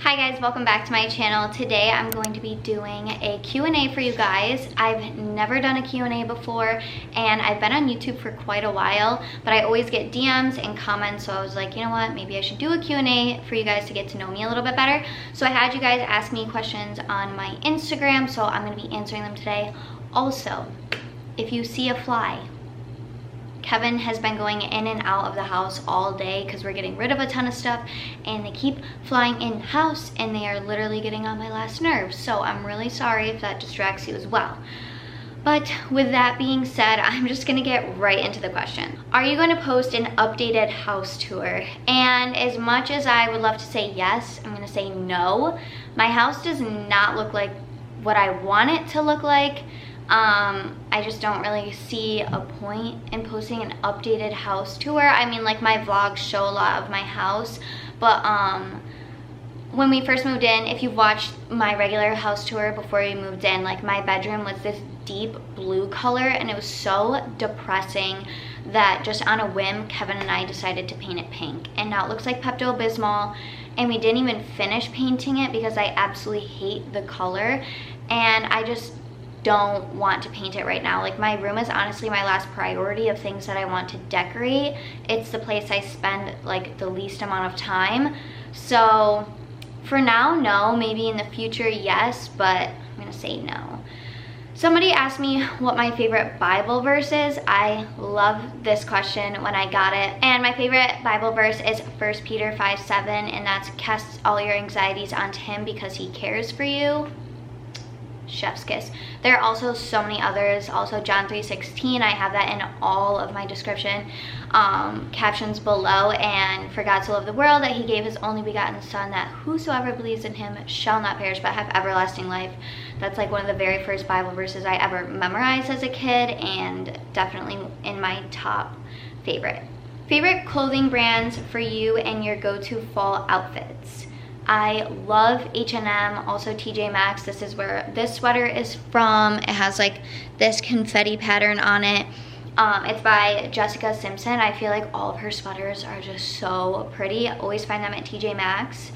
Hi guys, welcome back to my channel. Today I'm going to be doing a Q&A for you guys. I've never done a Q&A before and I've been on YouTube for quite a while, but I always get DMs and comments, so I was like, you know what, maybe I should do a Q&A for you guys to get to know me a little bit better. So I had you guys ask me questions on my Instagram, so I'm going to be answering them today. Also, if you see a fly, Kevin has been going in and out of the house all day because we're getting rid of a ton of stuff and they keep flying in the house and they are literally getting on my last nerves. So I'm really sorry if that distracts you as well. But with that being said, I'm just gonna get right into the question. Are you going to post an updated house tour? And as much as I would love to say yes, I'm gonna say no. My house does not look like what I want it to look like. I just don't really see a point in posting an updated house tour. I mean, like, my vlogs show a lot of my house, but when we first moved in, if you've watched my regular house tour before we moved in, like, my bedroom was this deep blue color and it was so depressing that just on a whim, Kevin and I decided to paint it pink. And now it looks like Pepto-Bismol, and we didn't even finish painting it because I absolutely hate the color and I just don't want to paint it right now. Like, my room is honestly my last priority of things that I want to decorate. It's the place I spend like the least amount of time. So for now, no. Maybe in the future, yes, but I'm gonna say no. Somebody asked me what my favorite Bible verse is. I love this question when I got it. And my favorite Bible verse is 1 Peter 5:7, and that's cast all your anxieties onto him because he cares for you. Chef's kiss. There are also so many others. Also John 3:16, I have that in all of my description captions below. And for God so loved the world that he gave his only begotten son, that whosoever believes in him shall not perish but have everlasting life. That's like one of the very first Bible verses I ever memorized as a kid, and definitely in my top favorite. Favorite clothing brands for you and your go-to fall outfits. I love H&M, also TJ Maxx. This is where this sweater is from. It has like this confetti pattern on it. It's by Jessica Simpson. I feel like all of her sweaters are just so pretty. I always find them at TJ Maxx.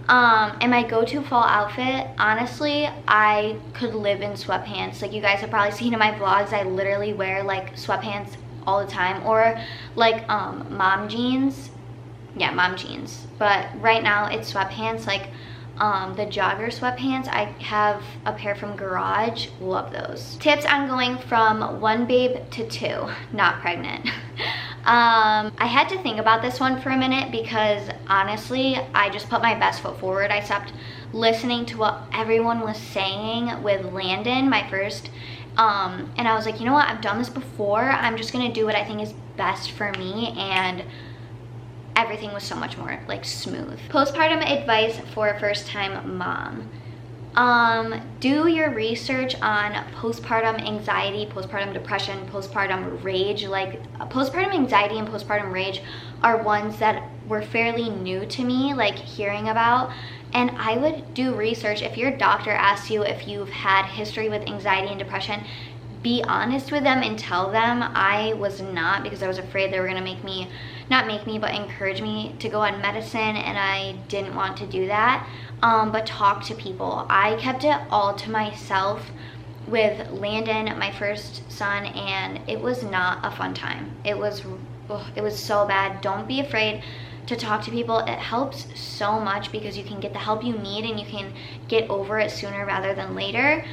And my go-to fall outfit, honestly, I could live in sweatpants. Like, you guys have probably seen in my vlogs, I literally wear like sweatpants all the time, or like mom jeans. Yeah, mom jeans, but right now it's sweatpants, like the jogger sweatpants. I have a pair from Garage, love those. Tips on going from one babe to two, not pregnant. I had to think about this one for a minute because honestly, I just put my best foot forward. I stopped listening to what everyone was saying with Landon, my first, and I was like, you know what, I've done this before. I'm just gonna do what I think is best for me, and everything was so much more like smooth. Postpartum advice for a first-time mom. Do your research on postpartum anxiety, postpartum depression, postpartum rage. Like, postpartum anxiety and postpartum rage are ones that were fairly new to me, like hearing about. And I would do research. If your doctor asks you if you've had history with anxiety and depression, be honest with them and tell them. I was not, because I was afraid they were gonna but encourage me to go on medicine, and I didn't want to do that. But talk to people. I kept it all to myself with Landon, my first son, and it was not a fun time. It was so bad. Don't be afraid to talk to people. It helps so much because you can get the help you need and you can get over it sooner rather than later.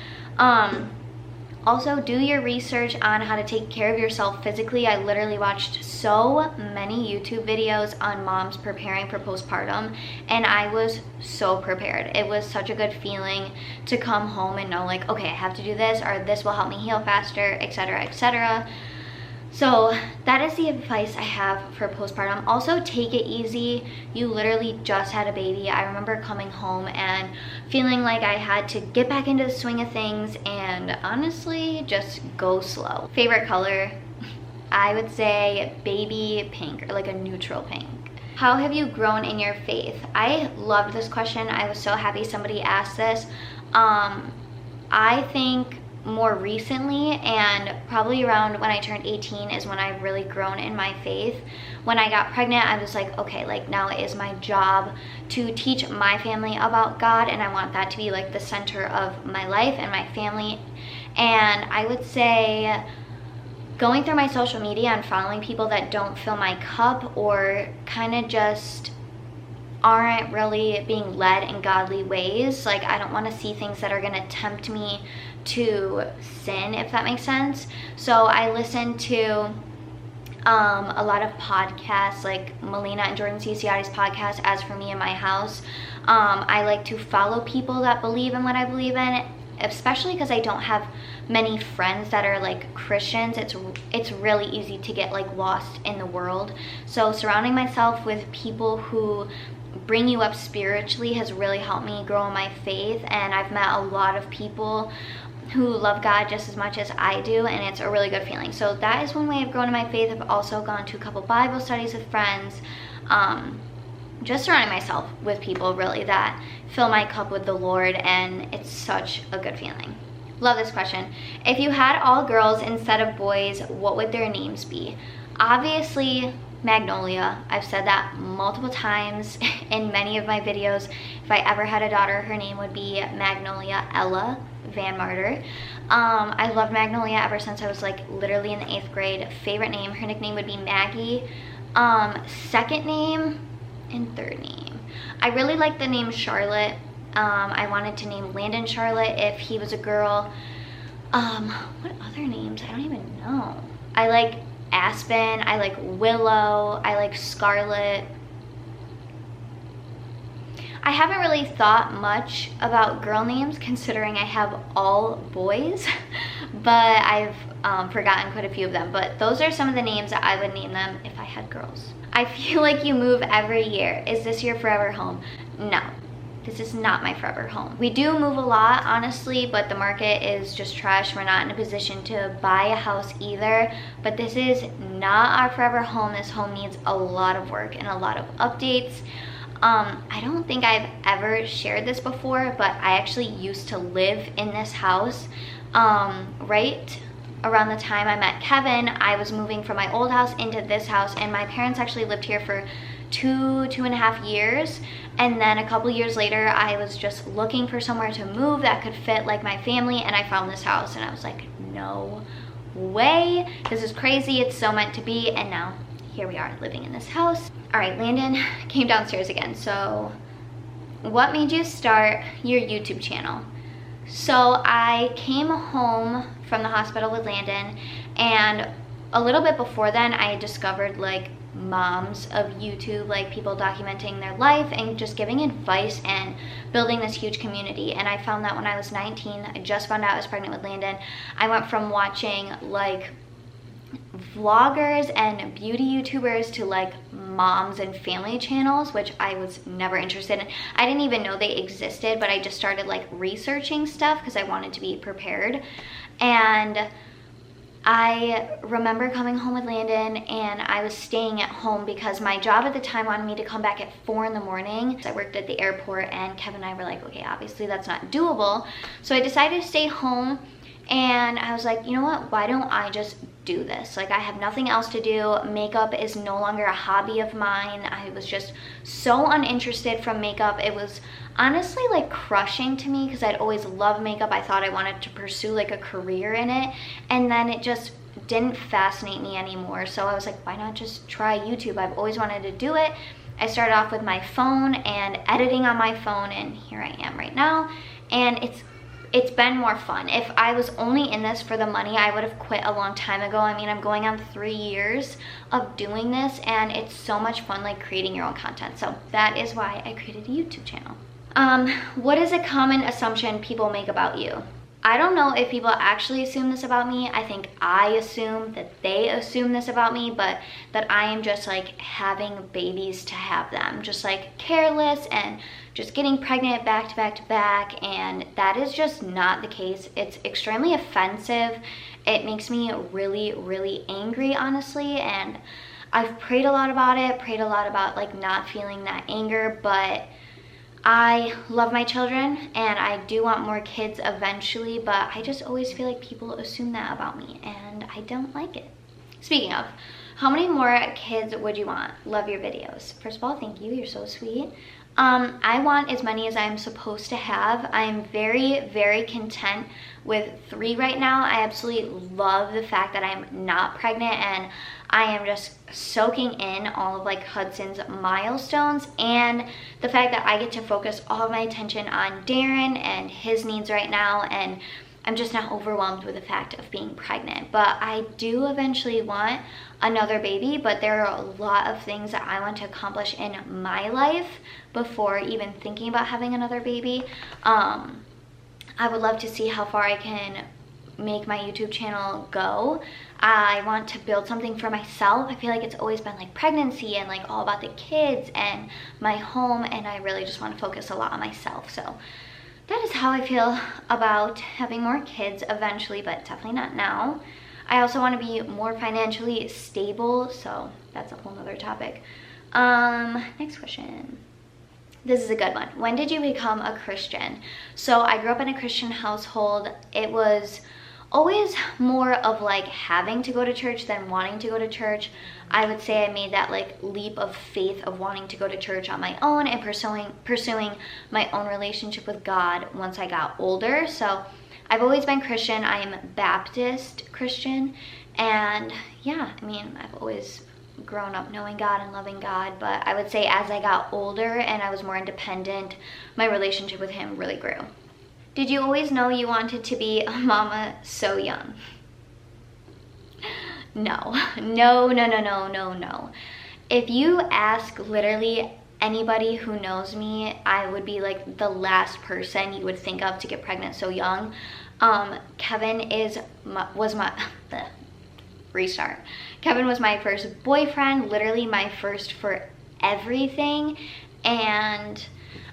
Also, do your research on how to take care of yourself physically. I literally watched so many YouTube videos on moms preparing for postpartum, and I was so prepared. It was such a good feeling to come home and know, like, okay, I have to do this, or this will help me heal faster, etc., etc. So that is the advice I have for postpartum. Also, take it easy. You literally just had a baby. I remember coming home and feeling like I had to get back into the swing of things, and honestly, just go slow. Favorite color? I would say baby pink, or like a neutral pink. How have you grown in your faith? I loved this question. I was so happy somebody asked this. I think more recently, and probably around when I turned 18 is when I've really grown in my faith. When I got pregnant, I was like, okay, like now it is my job to teach my family about God, and I want that to be like the center of my life and my family. And I would say going through my social media and following people that don't fill my cup or kind of just aren't really being led in godly ways. Like, I don't want to see things that are going to tempt me to sin, if that makes sense. So I listen to a lot of podcasts, like Melina and Jordan Cinciotti's podcast, As For Me in My House. I like to follow people that believe in what I believe in, especially because I don't have many friends that are like Christians. It's really easy to get like lost in the world. So surrounding myself with people who bring you up spiritually has really helped me grow in my faith, and I've met a lot of people who love God just as much as I do, and it's a really good feeling. So that is one way I've grown in my faith. I've also gone to a couple Bible studies with friends, just surrounding myself with people really that fill my cup with the Lord, and it's such a good feeling. Love this question. If you had all girls instead of boys, what would their names be? Obviously, Magnolia. I've said that multiple times in many of my videos. If I ever had a daughter, her name would be Magnolia Ella Van Martyr. I loved Magnolia ever since I was like literally in the 8th grade. Favorite name, her nickname would be Maggie. Second name and third name, I really like the name Charlotte. I wanted to name Landon Charlotte if he was a girl. What other names? I don't even know. I like Aspen, I like Willow, I like Scarlet. I haven't really thought much about girl names considering I have all boys, but I've forgotten quite a few of them. But those are some of the names that I would name them if I had girls. I feel like you move every year. Is this your forever home? No. This is not my forever home. We do move a lot, honestly, but the market is just trash. We're not in a position to buy a house either, but this is not our forever home. This home needs a lot of work and a lot of updates. I don't think I've ever shared this before, but I actually used to live in this house. Right around the time I met Kevin, I was moving from my old house into this house, and my parents actually lived here for two and a half years. And then a couple years later, I was just looking for somewhere to move that could fit like my family, and I found this house, and I was like, no way, this is crazy, it's so meant to be. And now here we are living in this house. All right, Landon came downstairs again. So what made you start your YouTube channel? So I came home from the hospital with Landon, and a little bit before then I discovered like moms of YouTube, like people documenting their life and just giving advice and building this huge community. And I found that when I was 19, I just found out I was pregnant with Landon, I went from watching like vloggers and beauty YouTubers to like moms and family channels, which I was never interested in. I didn't even know they existed, but I just started like researching stuff because I wanted to be prepared. And I remember coming home with Landon, and I was staying at home because my job at the time wanted me to come back at 4 in the morning. I worked at the airport, and Kevin and I were like, okay, obviously that's not doable. So I decided to stay home, and I was like, you know what, why don't I just do this? Like, I have nothing else to do. Makeup is no longer a hobby of mine. I was just so uninterested from makeup. It was honestly like crushing to me because I'd always loved makeup. I thought I wanted to pursue like a career in it, and then it just didn't fascinate me anymore. So I was like, why not just try YouTube? I've always wanted to do it. I started off with my phone and editing on my phone, and here I am right now, and it's been more fun. If I was only in this for the money, I would have quit a long time ago. I mean, I'm going on 3 years of doing this, and it's so much fun like creating your own content. So that is why I created a YouTube channel. What is a common assumption people make about you? I don't know if people actually assume this about me. I think I assume that they assume this about me, but that I am just like having babies to have them, just like careless and just getting pregnant back to back to back, and that is just not the case. It's extremely offensive. It makes me really, really angry, honestly, and I've prayed a lot about it, prayed a lot about like not feeling that anger, but I love my children and I do want more kids eventually, but I just always feel like people assume that about me and I don't like it. Speaking of, how many more kids would you want? Love your videos. First of all, thank you, you're so sweet. I want as many as I'm supposed to have. I'm very, very content with 3 right now. I absolutely love the fact that I'm not pregnant and I am just soaking in all of like Hudson's milestones and the fact that I get to focus all of my attention on Darren and his needs right now, and I'm just not overwhelmed with the fact of being pregnant. But I do eventually want another baby, but there are a lot of things that I want to accomplish in my life before even thinking about having another baby. I would love to see how far I can make my YouTube channel go. I want to build something for myself. I feel like it's always been like pregnancy and like all about the kids and my home, and I really just want to focus a lot on myself. So that is how I feel about having more kids eventually, but definitely not now. I also want to be more financially stable, so that's a whole nother topic. Next question. This is a good one. When did you become a Christian? So I grew up in a Christian household. It was always more of like having to go to church than wanting to go to church. I would say I made that like leap of faith of wanting to go to church on my own and pursuing my own relationship with God once I got older. So I've always been Christian. I am Baptist Christian, and yeah, I mean, I've always grown up knowing God and loving God, but I would say as I got older and I was more independent, my relationship with him really grew. Did you always know you wanted to be a mama so young? No. If you ask literally anybody who knows me, I would be like the last person you would think of to get pregnant so young. Kevin was my first boyfriend, literally my first for everything, and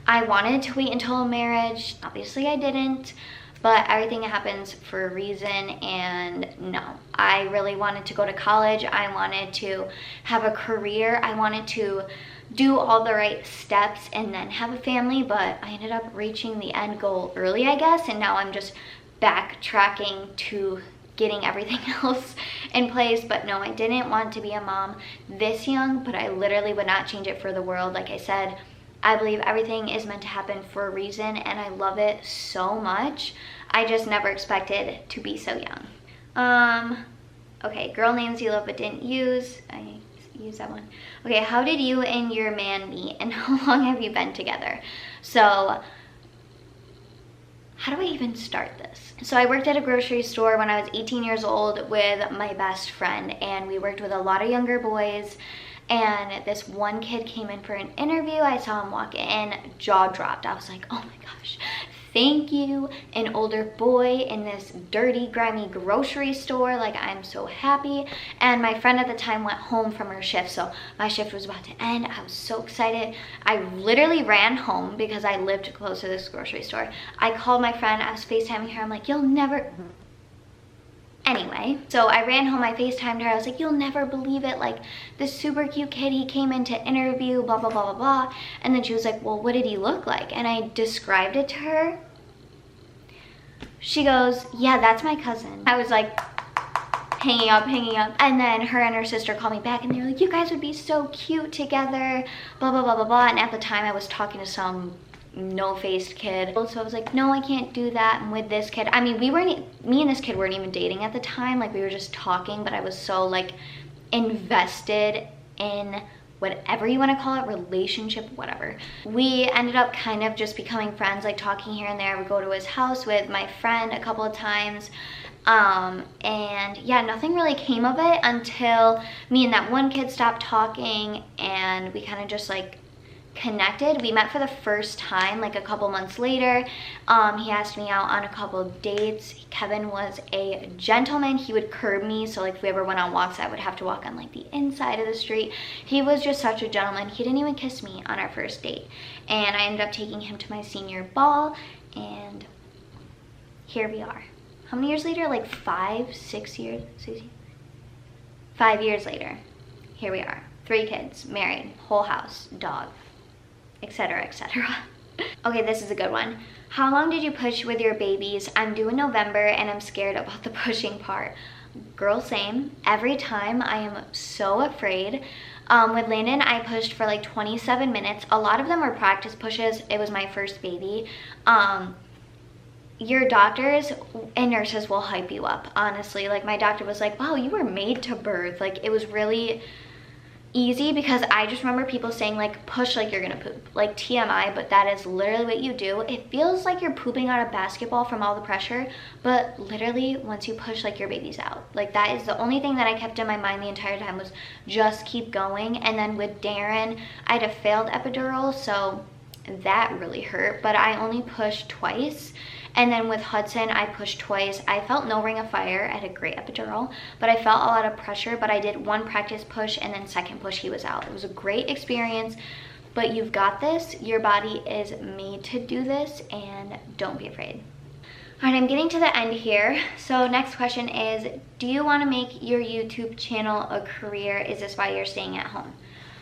I wanted to wait until marriage. Obviously I didn't, but everything happens for a reason, and no, I really wanted to go to college. I wanted to have a career. I wanted to do all the right steps and then have a family, but I ended up reaching the end goal early, I guess, and now I'm just backtracking to getting everything else in place. But no, I didn't want to be a mom this young, but I literally would not change it for the world. Like I said, I believe everything is meant to happen for a reason, and I love it so much. I just never expected to be so young. Okay, girl names you love but didn't use. I used that one. Okay, how did you and your man meet, and how long have you been together? So, how do I even start this? So I worked at a grocery store when I was 18 years old with my best friend, and we worked with a lot of younger boys. And this one kid came in for an interview. I saw him walk in, jaw dropped. I was like, oh my gosh, thank you, an older boy in this dirty, grimy grocery store. Like, I'm so happy. And my friend at the time went home from her shift, so my shift was about to end. I was so excited. I literally ran home because I lived close to this grocery store. I called my friend. I was FaceTiming her. I'm like, you'll never... Anyway, so I ran home, I FaceTimed her, I was like, you'll never believe it, like, this super cute kid, he came in to interview, blah, blah, blah, blah, blah. And then she was like, well, what did he look like? And I described it to her. She goes, yeah, that's my cousin. I was like, hanging up. And then her and her sister called me back and they were like, you guys would be so cute together, blah, blah, blah, blah, blah. And at the time I was talking to some no-faced kid, so I was like, no, I can't do that. And with this kid, I mean, me and this kid weren't even dating at the time, like we were just talking, but I was so like invested in whatever you want to call it, relationship, whatever. We ended up kind of just becoming friends, like talking here and there. We go to his house with my friend a couple of times, and yeah, nothing really came of it until me and that one kid stopped talking and we kind of just like connected. We met for the first time like a couple months later. He asked me out on a couple of dates. Kevin was a gentleman. He would curb me, so like if we ever went on walks I would have to walk on like the inside of the street. He was just such a gentleman. He didn't even kiss me on our first date, and I ended up taking him to my senior ball, and here we are. How many years later? Like 5 years, 5 years later, here we are. 3 kids, married, whole house, dog, etc., etc. Okay, this is a good one. How long did you push with your babies? I'm due in November and I'm scared about the pushing part. Girl, same. Every time I am so afraid. With Landon, I pushed for like 27 minutes. A lot of them were practice pushes. It was my first baby. Your doctors and nurses will hype you up, honestly. Like, my doctor was like, wow, you were made to birth. Like, it was really easy because I just remember people saying like, push like you're gonna poop, like TMI, but that is literally what you do. It feels like you're pooping out a basketball from all the pressure, but literally once you push, like, your baby's out. Like, that is the only thing that I kept in my mind the entire time, was just keep going. And then with Darren, I had a failed epidural, so that really hurt, but I only pushed twice. And then with Hudson, I pushed twice. I felt no ring of fire. I had a great epidural, but I felt a lot of pressure. But I did one practice push, and then second push, he was out. It was a great experience, but you've got this. Your body is made to do this, and don't be afraid. All right, I'm getting to the end here. So next question is, do you want to make your YouTube channel a career? Is this why you're staying at home?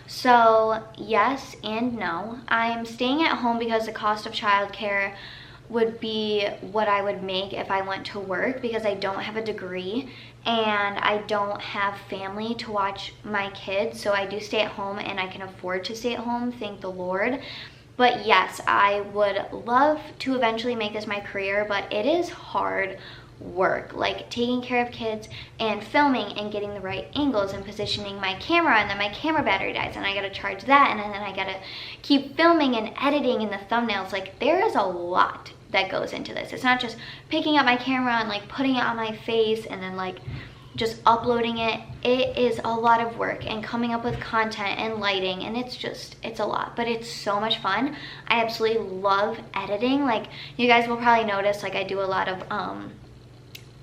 So yes and no. I'm staying at home because the cost of childcare would be what I would make if I went to work, because I don't have a degree and I don't have family to watch my kids. So I do stay at home, and I can afford to stay at home, thank the Lord. But yes, I would love to eventually make this my career, but it is hard work, like taking care of kids and filming and getting the right angles and positioning my camera, and then my camera battery dies and I gotta charge that, and then I gotta keep filming and editing in the thumbnails. Like, there is a lot that goes into this. It's not just picking up my camera and like putting it on my face and then like just uploading it. It is a lot of work, and coming up with content and lighting, and it's a lot, but it's so much fun. I absolutely love editing. Like, you guys will probably notice, like, I do a lot of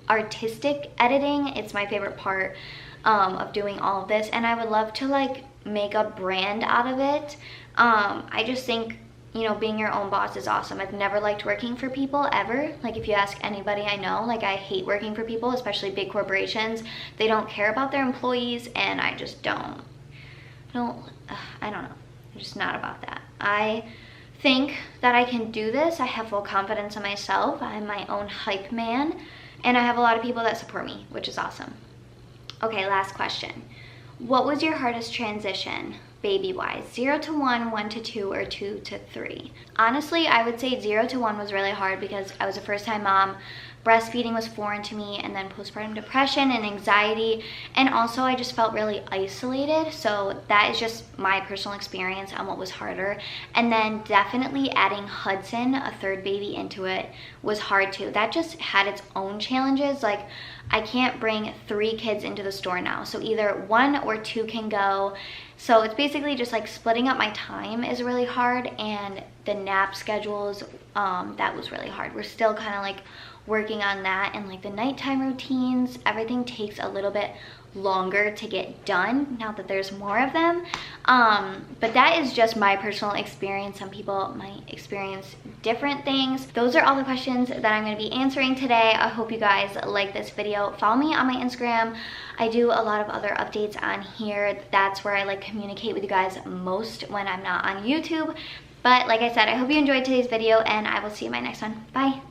artistic editing. It's my favorite part of doing all of this, and I would love to like make a brand out of it. I just think, you know, being your own boss is awesome. I've never liked working for people, ever. Like, if you ask anybody I know, like, I hate working for people, especially big corporations. They don't care about their employees, and I just don't. I don't know. I'm just not about that. I think that I can do this. I have full confidence in myself. I'm my own hype man, and I have a lot of people that support me, which is awesome. Okay, last question. What was your hardest transition, baby-wise? 0 to 1, 1 to 2, or 2 to 3? Honestly, I would say 0 to 1 was really hard because I was a first-time mom. Breastfeeding was foreign to me, and then postpartum depression and anxiety, and also I just felt really isolated. So that is just my personal experience on what was harder. And then definitely adding Hudson, a third baby, into it was hard too. That just had its own challenges. Like, I can't bring 3 kids into the store now, so either 1 or 2 can go. So it's basically just like splitting up my time is really hard, and the nap schedules, that was really hard. We're still kind of like working on that, and like the nighttime routines, everything takes a little bit longer to get done now that there's more of them. But that is just my personal experience. Some people might experience different things. Those are all the questions that I'm going to be answering today. I hope you guys like this video. Follow me on my Instagram. I do a lot of other updates on here. That's where I like communicate with you guys most when I'm not on YouTube. But like I said, I hope you enjoyed today's video, and I will see you in my next one. Bye.